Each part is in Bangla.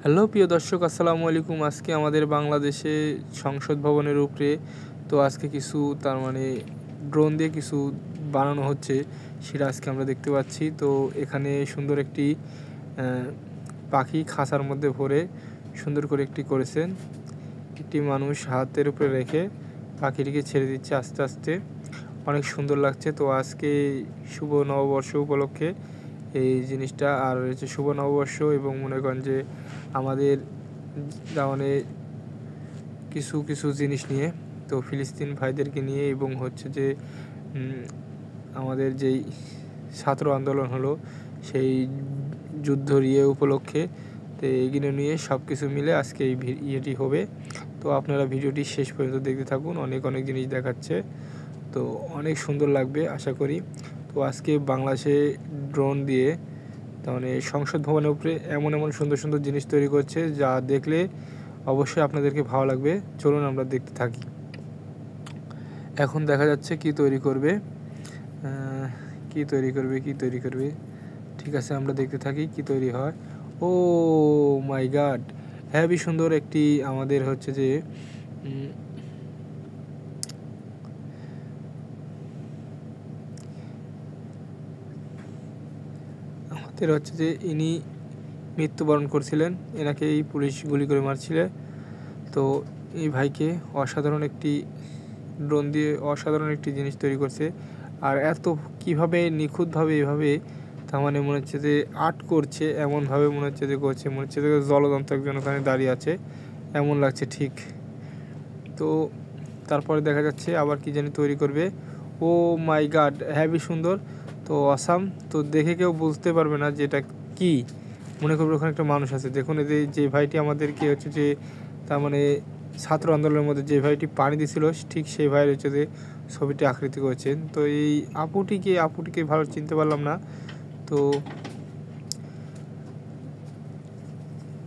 হ্যালো প্রিয় দর্শক, আসসালামু আলাইকুম। আজকে আমাদের বাংলাদেশে সংসদ ভবনের উপরে তো আজকে কিছু ড্রোন দিয়ে কিছু বানানো হচ্ছে, সেটা আজকে আমরা দেখতে পাচ্ছি। তো এখানে সুন্দর একটি পাখি খাঁচার মধ্যে ভরে সুন্দর করে একটি করেছেন। একটি মানুষ হাতের উপরে রেখে পাখিটিকে ছেড়ে দিচ্ছে আস্তে আস্তে, অনেক সুন্দর লাগছে। তো আজকে শুভ নববর্ষ উপলক্ষে এই জিনিসটা, আর হচ্ছে শুভ নববর্ষ এবং মনে করেন যে আমাদের কিছু কিছু জিনিস নিয়ে, তো ফিলিস্তিন ভাইদেরকে নিয়ে এবং হচ্ছে যে আমাদের যেই ছাত্র আন্দোলন হলো সেই যুদ্ধর উপলক্ষে, তো এগুলো নিয়ে সব কিছু মিলে আজকে এই ইয়েটি হবে। তো আপনারা ভিডিওটি শেষ পর্যন্ত দেখতে থাকুন, অনেক অনেক জিনিস দেখাচ্ছে, তো অনেক সুন্দর লাগবে আশা করি। তো আজকে বাংলাদেশে ড্রোন দিয়ে সংসদ ভবনের উপরে এমন এমন সুন্দর সুন্দর জিনিস তৈরি করছে, যা দেখলে অবশ্যই আপনাদেরকে ভালো লাগবে। চলুন আমরা দেখতে থাকি। এখন দেখা যাচ্ছে কি তৈরি করবে, কি তৈরি করবে। ঠিক আছে, আমরা দেখতে থাকি কি তৈরি হয়। ও মাই গড, হেবি সুন্দর একটি আমাদের হচ্ছে যে ইনি মৃত্যুবরণ করছিলেন, এনাকে এই পুলিশ গুলি করে মারছিল। তো এই ভাইকে অসাধারণ একটি ড্রোন দিয়ে অসাধারণ একটি জিনিস তৈরি করছে, আর এত কীভাবে নিখুঁতভাবে এভাবে মনে হচ্ছে যে আর্ট করছে, এমনভাবে মনে হচ্ছে যে করছে, মনে হচ্ছে যে জলযন্ত্র একজন ওখানে দাঁড়িয়ে আছে এমন লাগছে ঠিক। তো তারপরে দেখা যাচ্ছে আবার কি জানি তৈরি করবে। ও মাই গড, হেবি সুন্দর, তো আসাম। তো দেখে কেউ বুঝতে পারবে না যে এটা কী, মনে করবে ওখানে একটা মানুষ আছে। দেখুন এই যে ভাইটি আমাদেরকে হচ্ছে যে ছাত্র আন্দোলনের মধ্যে যে ভাইটি পানি দিছিল, ঠিক সেই ভাইয়ের হচ্ছে যে ছবিটি আকৃতি করেছেন। তো এই আপুটিকে ভালো চিনতে পারলাম না। তো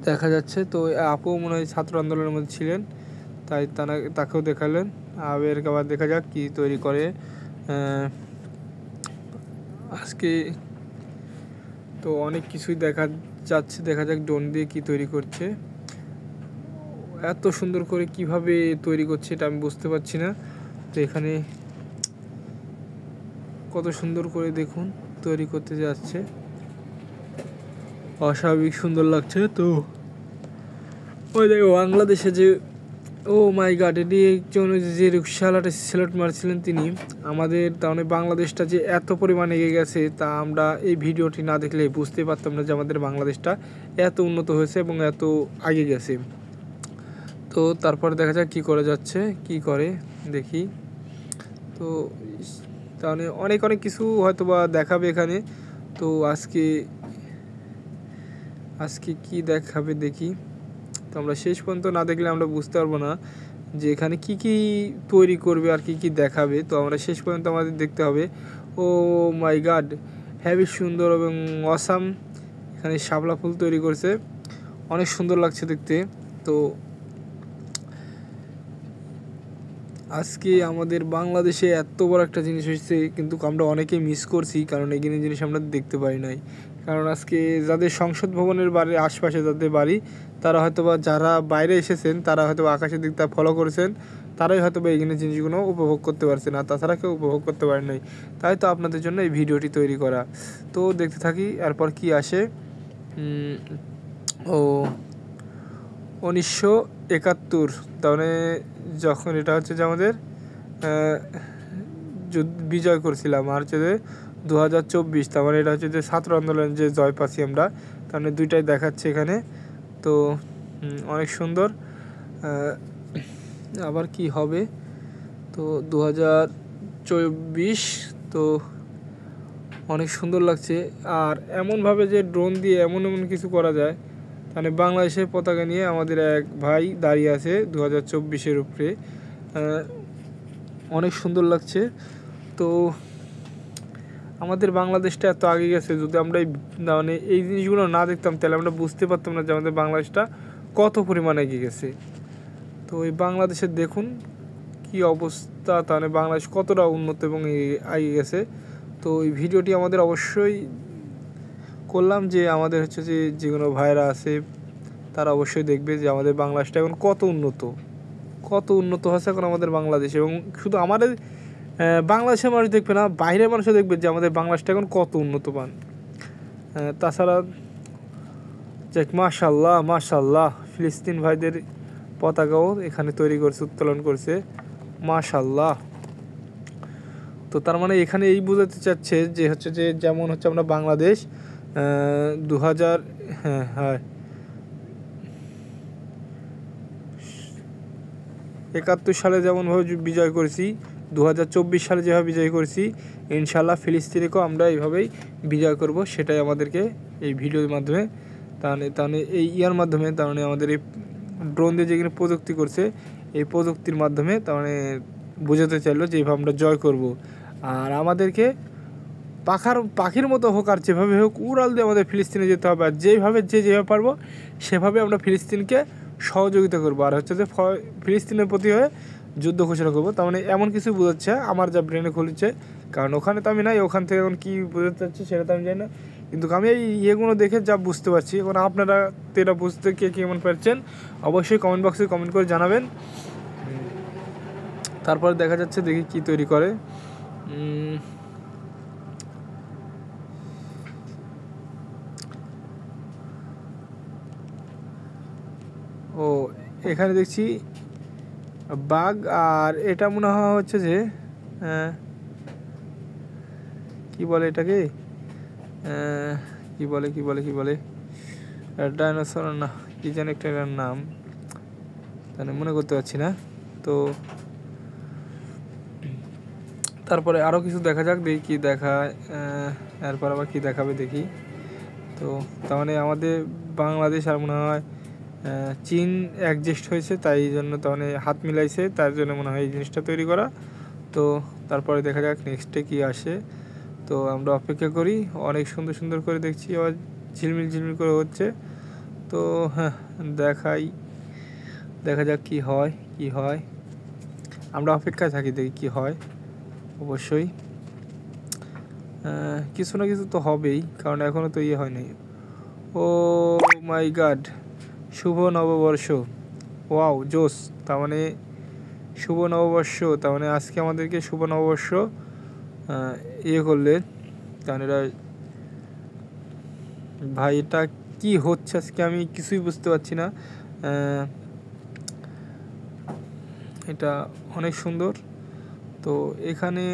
দেখা যাচ্ছে তো আপু মনে হয় ছাত্র আন্দোলনের মধ্যে ছিলেন, তাই তাকেও দেখালেন। আবার দেখা যাক কি তৈরি করে আজকে। তো অনেক কিছুই দেখা যাক ড্রোন দিয়ে কি তৈরি করছে। এত সুন্দর করে কিভাবে তৈরি করছে এটা আমি বুঝতে পারছি না। তো এখানে কত সুন্দর করে দেখুন তৈরি করতে যাচ্ছে, অস্বাভাবিক সুন্দর লাগছে। তো ওই দেখো বাংলাদেশে যে ও মাই গড, এটি একজন যে রিক্সাওয়ালাটা সিলেট মারছিলেন তিনি, আমাদের বাংলাদেশটা যে এত পরিমাণে এগিয়ে গেছে তা আমরা এই ভিডিওটি না দেখলে বুঝতে পারতাম না যে আমাদের বাংলাদেশটা এত উন্নত হয়েছে এবং এত আগে গেছে। তো তারপরে দেখা যাক কী করে যাচ্ছে, কি করে দেখি। তো অনেক অনেক কিছু হয়তো বা দেখাবে এখানে। তো আজকে কি দেখাবে দেখি। তো আমরা শেষ পর্যন্ত না দেখলে আমরা বুঝতে পারবো না যে এখানে কি কি তৈরি করবে আর কি কি দেখাবে। তো আমরা শেষ পর্যন্ত আমাদের দেখতে হবে। ও মাই গড, হেবি সুন্দর এবং অসাম। এখানে শাপলা ফুল তৈরি করছে, অনেক সুন্দর লাগছে দেখতে। তো আজকে আমাদের বাংলাদেশে এত বড় একটা জিনিস হয়েছে, কিন্তু আমরা অনেকেই মিস করছি, কারণ এই জিনিস আমরা দেখতে পারি নাই। কারণ আজকে যাদের সংসদ ভবনের বাড়ির আশপাশে যাদের বাড়ি, তারা হয়তোবা যারা বাইরে এসেছেন তারা হয়তো আকাশের দিকটা ফলো করেছেন, তারাই হয়তো বা এই জিনিসগুলো উপভোগ করতে পারছে না, তাছাড়া কেউ উপভোগ করতে পারে নাই। তাই তো আপনাদের জন্য এই ভিডিওটি তৈরি করা। তো দেখতে থাকি এরপর কি আসে। ও 1971, যখন এটা হচ্ছে যে আমাদের বিজয় করছিলাম, আর হচ্ছে যে 2024, এটা হচ্ছে যে ছাত্র আন্দোলনের যে জয় পাচ্ছি আমরা, দুইটাই দেখাচ্ছে এখানে। তো অনেক সুন্দর। আবার কি হবে, তো 2024, তো অনেক সুন্দর লাগছে। আর এমনভাবে যে ড্রোন দিয়ে এমন এমন কিছু করা যায়, বাংলাদেশের পতাকা নিয়ে আমাদের এক ভাই দাঁড়িয়ে আছে 2024-এর উপরে, অনেক সুন্দর লাগছে। তো আমাদের বাংলাদেশটা এত আগে গেছে, যদি আমরা এই জিনিসগুলো না দেখতাম তাহলে আমরা বুঝতে পারতাম না যে আমাদের বাংলাদেশটা কত পরিমাণে এগিয়ে গেছে। তো এই বাংলাদেশের দেখুন কি অবস্থা, বাংলাদেশ কতটা উন্নত এবং এগিয়ে গেছে। তো এই ভিডিওটি আমাদের অবশ্যই করলাম যে আমাদের হচ্ছে যে কোনো ভাইরা আছে তারা অবশ্যই দেখবে যে আমাদের বাংলাদেশটা এখন কত উন্নত হচ্ছে এখন আমাদের বাংলাদেশ। এবং শুধু আমাদের বাংলাদেশের মানুষ দেখবে না, বাইরের মানুষও দেখবে যে আমাদের বাংলাদেশটা এখন কত উন্নত মান। তাছাড়া যাক, মাশাআল্লাহ ফিলিস্তিন ভাইদের পতাকাও এখানে তৈরি করছে, উত্তোলন করছে, মাশাআল্লাহ। তো তার মানে এখানে এই বোঝাতে চাচ্ছে যে হচ্ছে যে যেমন হচ্ছে আমরা বাংলাদেশ 2071 সালে যেমনভাবে বিজয় করেছি, 2024 সালে যেভাবে বিজয় করেছি, ইনশাল্লাহ ফিলিস্তিনিকেও আমরা এইভাবেই বিজয় করব। সেটাই আমাদেরকে এই ভিডিওর মাধ্যমে তাহলে এই ইয়ার মাধ্যমে তাহলে আমাদের এই ড্রোন দিয়ে যেখানে প্রযুক্তি করছে, এই প্রযুক্তির মাধ্যমে তাহলে বোঝাতে চাইলো যে এইভাবে আমরা জয় করব। আর আমাদেরকে পাখির মতো হোক আর যেভাবে হোক উড়াল দিয়ে আমাদের ফিলিস্তিনে যেতে হবে। আর যেভাবে পারবো সেভাবে আমরা ফিলিস্তিনকে সহযোগিতা করবো। আর হচ্ছে যে ফিলিস্তিনের প্রতি হয়ে যুদ্ধ ঘোষণা করবো। তার মানে এমন কিছু বোঝাচ্ছে আমার যা ব্রেনে খুলছে, কারণ ওখানে তো আমি নাই, ওখান থেকে এখন কী বোঝাতে চাচ্ছি সেটা তো আমি জানি না। কিন্তু আমি এই ইয়েগুলো দেখে যা বুঝতে পারছি, এখন আপনারা এটা বুঝতে কে কেমন পারছেন অবশ্যই কমেন্ট বক্সে কমেন্ট করে জানাবেন। তারপরে দেখা যাচ্ছে দেখি কি তৈরি করে। ও এখানে দেখছি বাঘ, আর এটা মনে হয় হচ্ছে যে কি বলে এটাকে, কি বলে ডাইনোসর না কি যেন একটা নাম, তাহলে মনে করতে পারছি না। তো তারপরে আরও কিছু দেখা যাক, দেখি কী দেখায়, এরপর আবার কী দেখাবে দেখি। তো তার মানে আমাদের বাংলাদেশ আর মনে হয় চীন অ্যাডজাস্ট হয়েছে, তাই জন্য তাহলে হাত মিলাইছে, তার জন্য মনে হয় এই জিনিসটা তৈরি করা। তো তারপরে দেখা যাক নেক্সটে কী আসে। তো আমরা অপেক্ষা করি। অনেক সুন্দর করে দেখছি, আবার ঝিলমিল করে হচ্ছে। তো হ্যাঁ, দেখা যাক কি হয়। আমরা অপেক্ষায় থাকি, দেখি কি হয়। অবশ্যই কিছু না কিছু তো হবেই, কারণ এখনও তো ইয়ে হয়নি। ও মাই গড, শুভ নববর্ষ, ওয়াও জোস। তার মানে শুভ নববর্ষ, তার মানে আজকে আমাদেরকে শুভ নববর্ষ ইয়ে করলে, কারণ এরা ভাই এটা কী হচ্ছে আজকে আমি কিছুই বুঝতে পারছি না। এটা অনেক সুন্দর। তো এখানে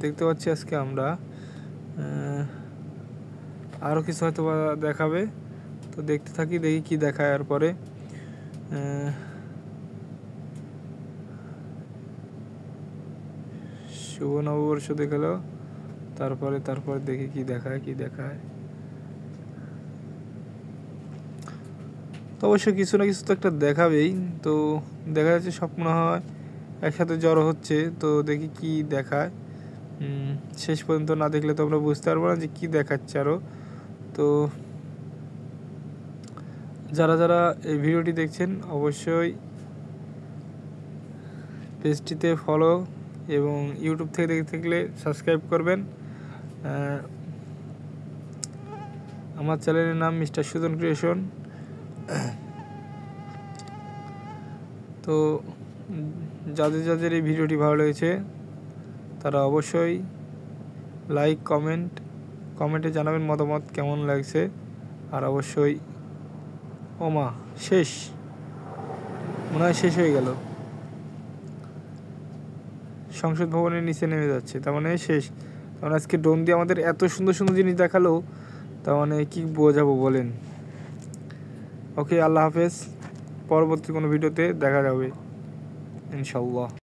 দেখতে পাচ্ছি আজকে আমরা আরও কিছু হয়তো দেখাবে। তো দেখতে থাকি, দেখি কি দেখায়। এরপরে শুভ নববর্ষ দেখালো, তারপরে দেখি কি দেখায়। তো অবশ্যই কিছু না কিছু তো একটা দেখাবেই। তো দেখা যাচ্ছে সব মনে হয় একসাথে জড়ো হচ্ছে। তো দেখি কি দেখায়। শেষ পর্যন্ত না দেখলে তো আমরা বুঝতে পারবো না যে কী দেখাচ্ছে আরও। তো যারা এই ভিডিওটি দেখছেন অবশ্যই পেজটিতে ফলো এবং ইউটিউব থেকে দেখে থাকলে সাবস্ক্রাইব করবেন। আমার চ্যানেলের নাম মিস্টার সুজন ক্রিয়েশন। তো যাদের এই ভিডিওটি ভালো লেগেছে তারা অবশ্যই লাইক কমেন্টে জানাবেন মতামত কেমন লাগছে। আর অবশ্যই ওমা শেষ, মনে হয় শেষ হয়ে গেল, সংসদ ভবনের নিচে নেমে যাচ্ছে, তার মানে শেষ। কারণ আজকে ড্রোন দিয়ে আমাদের এত সুন্দর জিনিস দেখালো, তার মানে কী বোঝাবো বলেন। ওকে, আল্লাহ হাফেজ। পরবর্তী কোনো ভিডিওতে দেখা যাবে ইনশাল্লাহ।